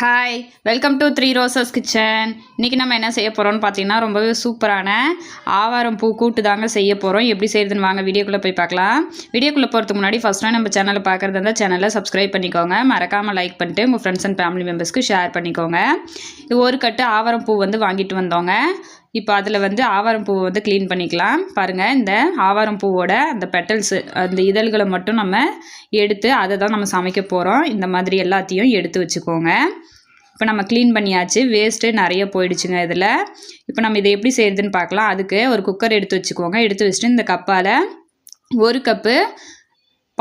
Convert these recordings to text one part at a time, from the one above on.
Hi welcome to three roses kitchen. இன்றைக்கி நம்ம என்ன செய்ய போகிறோம்னு பார்த்தீங்கன்னா ரொம்பவே சூப்பரான ஆவாரம் பூ கூட்டு தாங்க செய்ய போகிறோம். எப்படி செய்யுதுன்னு வாங்க வீடியோக்குள்ளே போய் பார்க்கலாம். வீடியோக்குள்ளே போகிறதுக்கு முன்னாடி ஃபஸ்ட் டைம் நம்ம சேனலை பார்க்குறது இருந்தால் சேனலை சப்ஸ்கிரைப் பண்ணிக்கோங்க. மறக்காமல் லைக் பண்ணிட்டு உங்கள் ஃப்ரெண்ட்ஸ் அண்ட் ஃபேமிலி மெம்பர்ஸ்க்கு ஷேர் பண்ணிக்கோங்க. இது ஒரு கட்டு ஆவாரம் பூ வாங்கிட்டு வந்தோங்க. இப்போ அதில் ஆவாரம் பூவை க்ளீன் பண்ணிக்கலாம். பாருங்கள், இந்த ஆவாரம் பூவோட அந்த பெட்டல்ஸு அந்த இதழ்களை மட்டும் நம்ம எடுத்து அதை தான் நம்ம சமைக்க போகிறோம். இந்த மாதிரி எல்லாத்தையும் எடுத்து வச்சுக்கோங்க. இப்போ நம்ம க்ளீன் பண்ணியாச்சு, வேஸ்ட்டு நிறைய போயிடுச்சுங்க இதில். இப்போ நம்ம இதை எப்படி செய்யுதுன்னு பார்க்கலாம். அதுக்கு ஒரு குக்கர் எடுத்து வச்சுக்கோங்க. எடுத்து வச்சுட்டு இந்த கப்பால் ஒரு கப்பு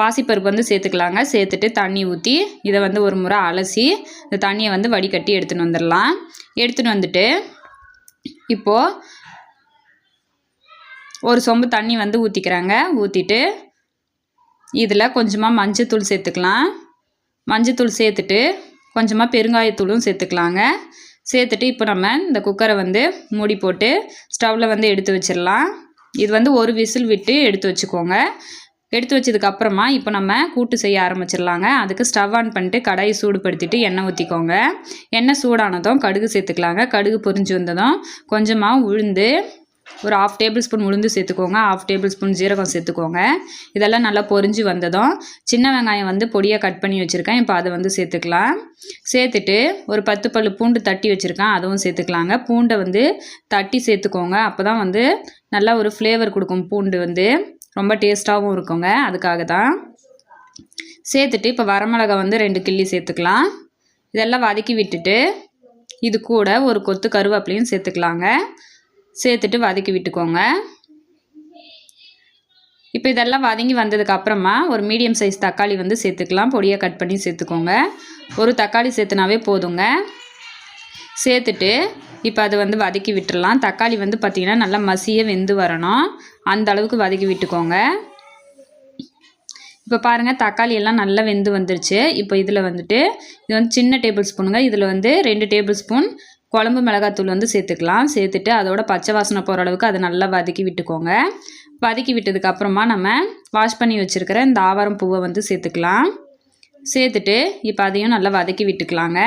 பாசிப்பருப்பு சேர்த்துக்கலாங்க. சேர்த்துட்டு தண்ணி ஊற்றி இதை ஒரு முறை அலசி இந்த தண்ணியை வடிகட்டி எடுத்துகிட்டு வந்துடலாம். எடுத்துகிட்டு வந்துட்டு இப்போது ஒரு சொம்பு தண்ணி ஊற்றிக்கிறாங்க. ஊற்றிட்டு இதில் கொஞ்சமாக மஞ்சத்தூள் சேர்த்துக்கலாம். மஞ்சத்தூள் சேர்த்துட்டு கொஞ்சமாக பெருங்காயத்தூளும் சேர்த்துக்கலாங்க. சேர்த்துட்டு இப்போ நம்ம இந்த குக்கரை மூடி போட்டு ஸ்டவ்வில் எடுத்து வச்சிடலாம். இது ஒரு விசில் விட்டு எடுத்து வச்சுக்கோங்க. எடுத்து வச்சதுக்கப்புறமா இப்போ நம்ம கூட்டு செய்ய ஆரம்பிச்சிடலாங்க. அதுக்கு ஸ்டவ் ஆன் பண்ணிட்டு கடாயை சூடுபடுத்திட்டு எண்ணெய் ஊற்றிக்கோங்க. எண்ணெய் சூடானதும் கடுகு சேர்த்துக்கலாங்க. கடுகு பொரிஞ்சு வந்ததும் கொஞ்சமாக உளுந்து, ஒரு 1/2 டேபிள் ஸ்பூன் உளுந்து சேர்த்துக்கோங்க. 1/2 டேபிள் ஸ்பூன் ஜீரகம் சேர்த்துக்கோங்க. இதெல்லாம் நல்லா பொரிஞ்சு வந்ததும் சின்ன வெங்காயம் பொடியாக கட் பண்ணி வச்சுருக்கேன். இப்போ அதை சேர்த்துக்கலாம். சேர்த்துட்டு ஒரு 10 பல்லு பூண்டு தட்டி வச்சுருக்கேன், அதுவும் சேர்த்துக்கலாங்க. பூண்டை தட்டி சேர்த்துக்கோங்க. அப்போ தான் நல்லா ஒரு ஃப்ளேவர் கொடுக்கும். பூண்டு ரொம்ப டேஸ்ட்டாகவும் இருக்குங்க, அதுக்காக தான். சேர்த்துட்டு இப்போ வரமிளகா 2 கிள்ளி சேர்த்துக்கலாம். இதெல்லாம் வதக்கி விட்டுட்டு இது கூட ஒரு கொத்து கருவேப்பிலையும் சேர்த்துக்கலாங்க. சேர்த்துட்டு வதக்கி விட்டுக்கோங்க. இப்போ இதெல்லாம் வதங்கி வந்ததுக்கப்புறமா ஒரு மீடியம் சைஸ் தக்காளி சேர்த்துக்கலாம். பொடியாக கட் பண்ணி சேர்த்துக்கோங்க. ஒரு தக்காளி சேர்த்துனாவே போதுங்க. சேர்த்துட்டு இப்போ அதை வதக்கி விட்டுடலாம். தக்காளி பார்த்திங்கன்னா நல்லா மசிய வெந்து வரணும், அந்த அளவுக்கு வதக்கி விட்டுக்கோங்க. இப்போ பாருங்கள், தக்காளி எல்லாம் நல்லா வெந்து வந்துருச்சு. இப்போ இதில் இது சின்ன டேபிள் ஸ்பூனுங்க. இதில் 2 டேபிள் ஸ்பூன் குழம்பு மிளகாத்தூள் சேர்த்துக்கலாம். சேர்த்துட்டு அதோட பச்சை வாசனை போகிற அளவுக்கு அதை நல்லா வதக்கி விட்டுக்கோங்க. வதக்கி விட்டதுக்கப்புறமா நம்ம வாஷ் பண்ணி வச்சுருக்கிற இந்த ஆவாரம் பூவை சேர்த்துக்கலாம். சேர்த்துட்டு இப்போ அதையும் நல்லா வதக்கி விட்டுக்கலாங்க.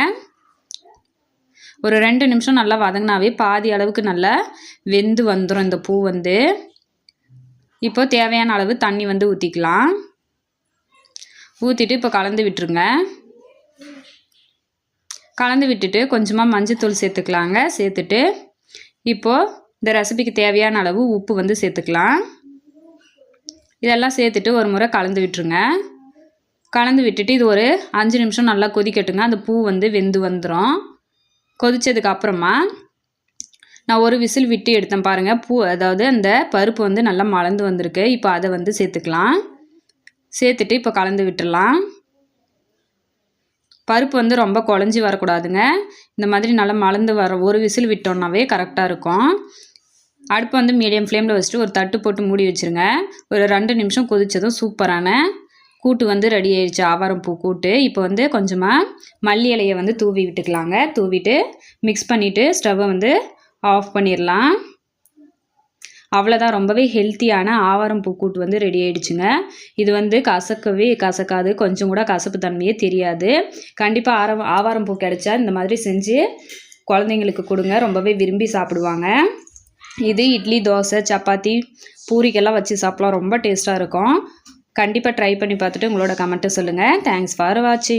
ஒரு 2 நிமிஷம் நல்லா வதங்கினாவே பாதி அளவுக்கு நல்லா வெந்து வந்துடும் இந்த பூ. இப்போ தேவையான அளவு தண்ணி ஊற்றிக்கலாம். ஊற்றிட்டு இப்போ கலந்து விட்டுருங்க. கலந்து விட்டுட்டு கொஞ்சமாக மஞ்சத்தூள் சேர்த்துக்கலாங்க. சேர்த்துட்டு இப்போது இந்த ரெசிபிக்கு தேவையான அளவு உப்பு சேர்த்துக்கலாம். இதெல்லாம் சேர்த்துட்டு ஒரு முறை கலந்து விட்டுருங்க. கலந்து விட்டுட்டு இது ஒரு 5 நிமிஷம் நல்லா கொதிக்கட்டுங்க. அந்த பூ வெந்து வந்துடும். கொதித்ததுக்கு அப்புறமா நான் ஒரு விசில் விட்டு எடுத்தேன் பாருங்கள். பூ அதாவது அந்த பருப்பு நல்லா மலர்ந்து வந்திருக்கு. இப்போ அதை சேர்த்துக்கலாம். சேர்த்துட்டு இப்போ கலந்து விட்டுடலாம். பருப்பு ரொம்ப குழஞ்சி வரக்கூடாதுங்க. இந்த மாதிரி நல்லா மலர்ந்து வர ஒரு விசில் விட்டோம்னாவே கரெக்டாக இருக்கும். அடுப்பு மீடியம் ஃப்ளேமில் வச்சுட்டு ஒரு தட்டு போட்டு மூடி வச்சுருங்க. ஒரு 2 நிமிஷம் கொதித்ததும் சூப்பரான கூட்டு ரெடி ஆயிடுச்சு, ஆவாரம் பூ கூட்டு. இப்போ கொஞ்சமாக மல்லி இலையை தூவி விட்டுக்கலாங்க. தூவிட்டு மிக்ஸ் பண்ணிவிட்டு ஸ்டவ்வை ஆஃப் பண்ணிடலாம். அவ்வளோதான், ரொம்பவே ஹெல்த்தியான ஆவாரம் பூ கூட்டு ரெடி ஆயிடுச்சுங்க. இது கசக்கவே கசக்காது, கொஞ்சம் கூட கசப்பு தன்மையே தெரியாது. கண்டிப்பாக ஆவாரம் பூ கிடைச்சா இந்த மாதிரி செஞ்சு குழந்தைங்களுக்கு கொடுங்க, ரொம்பவே விரும்பி சாப்பிடுவாங்க. இது இட்லி, தோசை, சப்பாத்தி, பூரிக்கெல்லாம் வச்சு சாப்பிடலாம், ரொம்ப டேஸ்ட்டாக இருக்கும். கண்டிப்பாக ட்ரை பண்ணி பார்த்துட்டு உங்களோட கமெண்ட்டை சொல்லுங்கள். தேங்க்ஸ் ஃபார் வாட்சிங்.